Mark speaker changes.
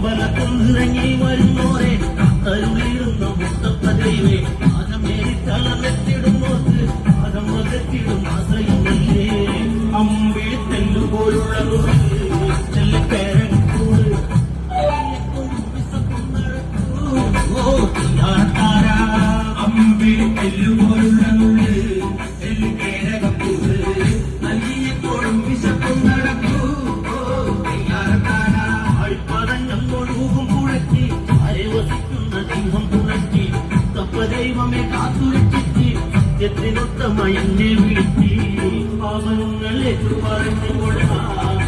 Speaker 1: അമ്പലത്തുനിറങ്ങി വരുന്നോരെ തരുളിരുന്ന മുത്തപ്പതൈവേ ആദം മേരിത്തളമെത്തിടുന്നോർക്ക് ആദം വകത്തിടും ആശ്രയമല്ലേ അമ്പേ തെല്ലുപോലുള്ള ചെല്ലപ്പേരൂട് അമ്പേ തെല്ലുപോലുള്ള ദൈവമേ കാത്തുരക്ഷിച്ച് സത്യത്തിനൊത്തമ എന്നെ വിളിച്ച് പാപങ്ങളെ പറഞ്ഞു കൊടുക്കാം